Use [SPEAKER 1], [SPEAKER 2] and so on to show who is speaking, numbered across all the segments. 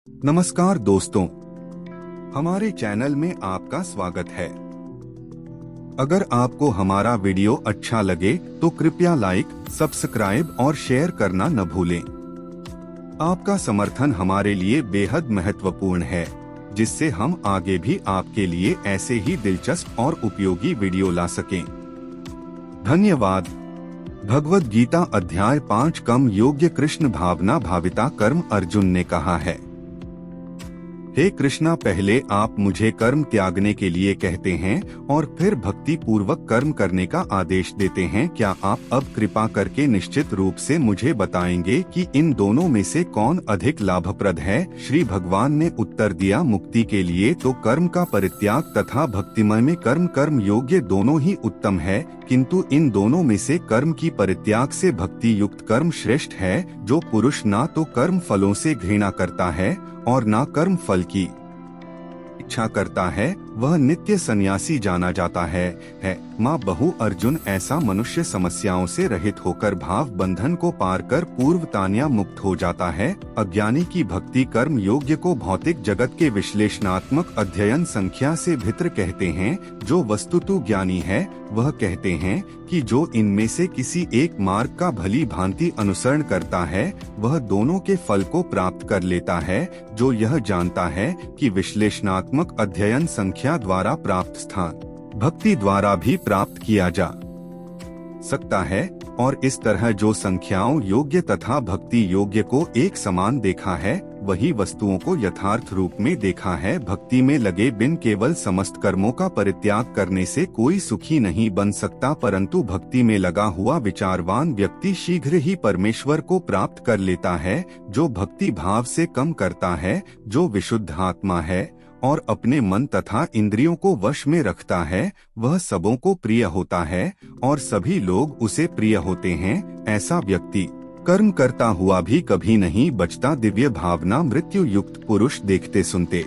[SPEAKER 1] नमस्कार दोस्तों, हमारे चैनल में आपका स्वागत है। अगर आपको हमारा वीडियो अच्छा लगे तो कृपया लाइक, सब्सक्राइब और शेयर करना न भूलें। आपका समर्थन हमारे लिए बेहद महत्वपूर्ण है, जिससे हम आगे भी आपके लिए ऐसे ही दिलचस्प और उपयोगी वीडियो ला सकें। धन्यवाद। भगवद गीता अध्याय 5 कम योग्य कृष्ण भावना भाविता कर्म। अर्जुन ने कहा है, हे कृष्णा, पहले आप मुझे कर्म त्यागने के लिए कहते हैं और फिर भक्ति पूर्वक कर्म करने का आदेश देते हैं। क्या आप अब कृपा करके निश्चित रूप से मुझे बताएंगे कि इन दोनों में से कौन अधिक लाभप्रद है? श्री भगवान ने उत्तर दिया, मुक्ति के लिए तो कर्म का परित्याग तथा भक्तिमय में कर्म योग्य दोनों ही उत्तम है, किंतु इन दोनों में से कर्म की परित्याग से भक्ति युक्त कर्म श्रेष्ठ है। जो पुरुष ना तो कर्म फलों से घृणा करता है और ना कर्म फल की इच्छा करता है, वह नित्य सन्यासी जाना जाता है। माँ बहु अर्जुन, ऐसा मनुष्य समस्याओं से रहित होकर भाव बंधन को पार कर पूर्वतान्या मुक्त हो जाता है। अज्ञानी की भक्ति कर्म योग्य को भौतिक जगत के विश्लेषणात्मक अध्ययन संख्या से भित्र कहते हैं। जो वस्तुतु ज्ञानी है वह कहते हैं कि जो इनमें से किसी एक मार्ग का भली भांति अनुसरण करता है वह दोनों के फल को प्राप्त कर लेता है। जो यह जानता है कि विश्लेषणात्मक अध्ययन संख्या द्वारा प्राप्त स्थान भक्ति द्वारा भी प्राप्त किया जा सकता है, और इस तरह जो संख्याओं योग्य तथा भक्ति योग्य को एक समान देखा है, वही वस्तुओं को यथार्थ रूप में देखा है। भक्ति में लगे बिन केवल समस्त कर्मों का परित्याग करने से कोई सुखी नहीं बन सकता, परंतु भक्ति में लगा हुआ विचारवान व्यक्ति शीघ्र ही परमेश्वर को प्राप्त कर लेता है। जो भक्ति भाव से कम करता है, जो विशुद्ध आत्मा है और अपने मन तथा इंद्रियों को वश में रखता है, वह सबों को प्रिय होता है और सभी लोग उसे प्रिय होते हैं। ऐसा व्यक्ति कर्म करता हुआ भी कभी नहीं बचता। दिव्य भावना मृत्यु युक्त पुरुष देखते सुनते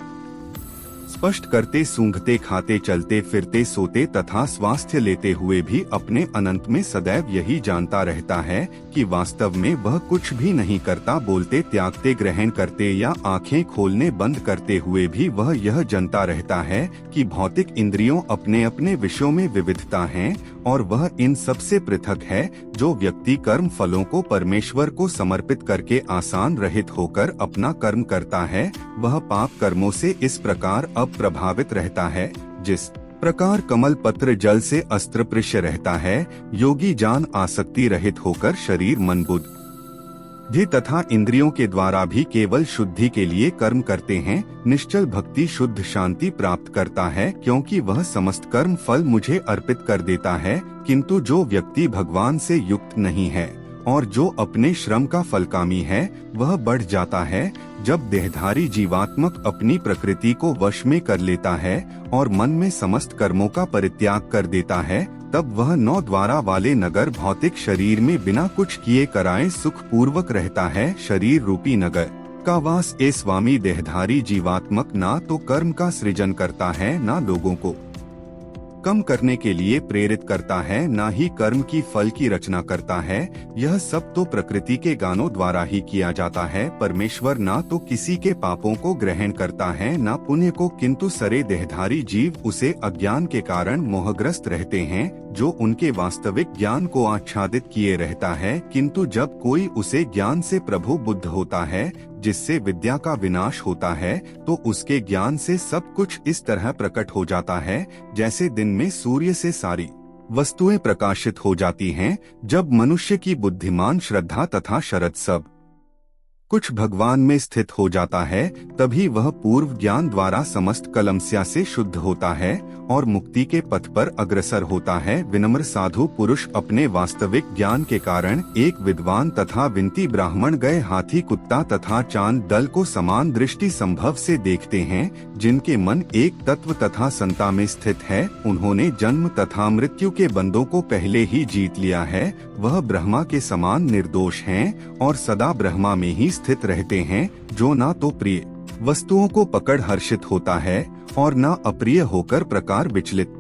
[SPEAKER 1] स्पष्ट करते सूंघते खाते चलते फिरते सोते तथा स्वास्थ्य लेते हुए भी अपने अनंत में सदैव यही जानता रहता है कि वास्तव में वह कुछ भी नहीं करता। बोलते त्यागते ग्रहण करते या आंखें खोलने बंद करते हुए भी वह यह जानता रहता है कि भौतिक इंद्रियों अपने अपने विषयों में विविधता है और वह इन सबसे पृथक है। जो व्यक्ति कर्म फलों को परमेश्वर को समर्पित करके आसान रहित होकर अपना कर्म करता है, वह पाप कर्मों से इस प्रकार अब प्रभावित रहता है जिस प्रकार कमल पत्र जल से अस्त्र पृष्ठ रहता है। योगी जान आसक्ति रहित होकर शरीर मन बुद्धि तथा इंद्रियों के द्वारा भी केवल शुद्धि के लिए कर्म करते हैं। निश्चल भक्ति शुद्ध शांति प्राप्त करता है, क्योंकि वह समस्त कर्म फल मुझे अर्पित कर देता है। किंतु जो व्यक्ति भगवान से युक्त नहीं है और जो अपने श्रम का फलकामी है, वह बढ़ जाता है। जब देहधारी जीवात्मक अपनी प्रकृति को वश में कर लेता है और मन में समस्त कर्मों का परित्याग कर देता है, तब वह 9 द्वारा वाले नगर भौतिक शरीर में बिना कुछ किए कराए सुख पूर्वक रहता है। शरीर रूपी नगर का वास ए स्वामी देहधारी जीवात्मक ना तो कर्म का सृजन करता है, ना लोगों को कम करने के लिए प्रेरित करता है, ना ही कर्म की फल की रचना करता है। यह सब तो प्रकृति के गानों द्वारा ही किया जाता है। परमेश्वर ना तो किसी के पापों को ग्रहण करता है, ना पुण्य को, किंतु सरे देहधारी जीव उसे अज्ञान के कारण मोहग्रस्त रहते हैं, जो उनके वास्तविक ज्ञान को आच्छादित किए रहता है। किंतु जब कोई उसे ज्ञान से प्रभु बुद्ध होता है, जिससे विद्या का विनाश होता है, तो उसके ज्ञान से सब कुछ इस तरह प्रकट हो जाता है जैसे दिन में सूर्य से सारी वस्तुएं प्रकाशित हो जाती हैं। जब मनुष्य की बुद्धिमान श्रद्धा तथा शरद सब कुछ भगवान में स्थित हो जाता है, तभी वह पूर्व ज्ञान द्वारा समस्त कलमस्या से शुद्ध होता है और मुक्ति के पथ पर अग्रसर होता है। विनम्र साधु पुरुष अपने वास्तविक ज्ञान के कारण एक विद्वान तथा विनती ब्राह्मण गए हाथी कुत्ता तथा चांद दल को समान दृष्टि संभव से देखते हैं। जिनके मन एक तत्व तथा संता में स्थित है, उन्होंने जन्म तथा मृत्यु के बंधों को पहले ही जीत लिया है। वह ब्रह्मा के समान निर्दोष हैं और सदा ब्रह्मा में ही स्थित रहते हैं। जो ना तो प्रिय वस्तुओं को पकड़ हर्षित होता है और न अप्रिय होकर प्रकार विचलित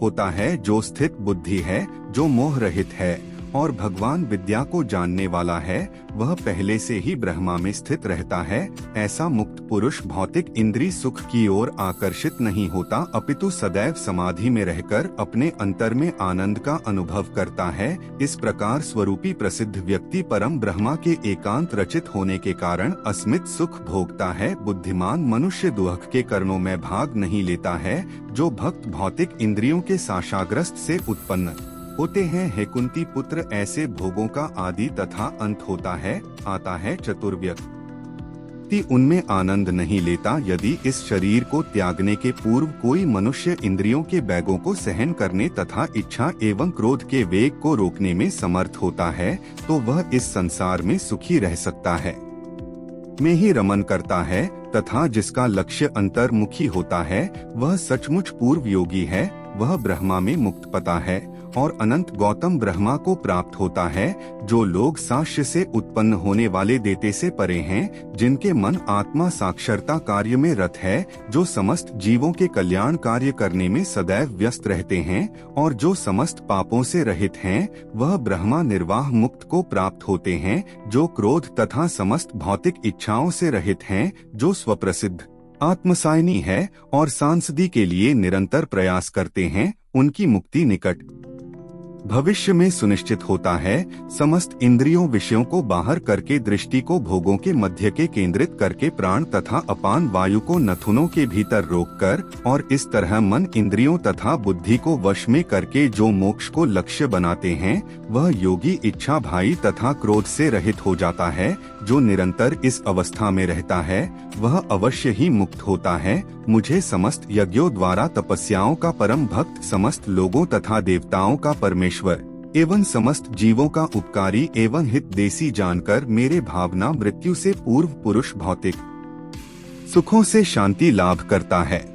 [SPEAKER 1] होता है। जो स्थित बुद्धि है, जो मोह रहित है और भगवान विद्या को जानने वाला है, वह पहले से ही ब्रह्मा में स्थित रहता है। ऐसा मुक्त पुरुष भौतिक इंद्रिय सुख की ओर आकर्षित नहीं होता, अपितु सदैव समाधि में रहकर अपने अंतर में आनंद का अनुभव करता है। इस प्रकार स्वरूपी प्रसिद्ध व्यक्ति परम ब्रह्मा के एकांत रचित होने के कारण अस्मित सुख भोगता है। बुद्धिमान मनुष्य दुख के कर्णों में भाग नहीं लेता है। जो भक्त भौतिक इंद्रियों के साशाग्रस्त से उत्पन्न होते हैं, हे कुंती पुत्र, ऐसे भोगों का आदि तथा अंत होता है, आता है। चतुर्व्यक्ति उनमें आनंद नहीं लेता। यदि इस शरीर को त्यागने के पूर्व कोई मनुष्य इंद्रियों के वेगों को सहन करने तथा इच्छा एवं क्रोध के वेग को रोकने में समर्थ होता है, तो वह इस संसार में सुखी रह सकता है, में ही रमन करता है, तथा जिसका लक्ष्य अंतर्मुखी होता है वह सचमुच पूर्व योगी है। वह ब्रह्मा में मुक्त पता है और अनंत गौतम ब्रह्मा को प्राप्त होता है। जो लोग साक्ष्य से उत्पन्न होने वाले देते से परे हैं, जिनके मन आत्मा साक्षरता कार्य में रत है, जो समस्त जीवों के कल्याण कार्य करने में सदैव व्यस्त रहते हैं और जो समस्त पापों से रहित हैं, वह ब्रह्मा निर्वाह मुक्त को प्राप्त होते हैं। जो क्रोध तथा समस्त भौतिक इच्छाओं से रहित हैं, जो स्वप्रसिद्ध आत्मसायनी है और सांसदी के लिए निरंतर प्रयास करते हैं, उनकी मुक्ति निकट भविष्य में सुनिश्चित होता है। समस्त इंद्रियों विषयों को बाहर करके दृष्टि को भोगों के मध्य के केंद्रित करके प्राण तथा अपान वायु को नथुनों के भीतर रोककर और इस तरह मन इंद्रियों तथा बुद्धि को वश में करके जो मोक्ष को लक्ष्य बनाते हैं, वह योगी इच्छा भय तथा क्रोध से रहित हो जाता है। जो निरंतर इस अवस्था में रहता है, वह अवश्य ही मुक्त होता है। मुझे समस्त यज्ञों द्वारा तपस्याओं का परम भक्त, समस्त लोगों तथा देवताओं का परमेश्वर एवं समस्त जीवों का उपकारी एवं हितदेशी जानकर मेरे भावना मृत्यु से पूर्व पुरुष भौतिक सुखों से शांति लाभ करता है।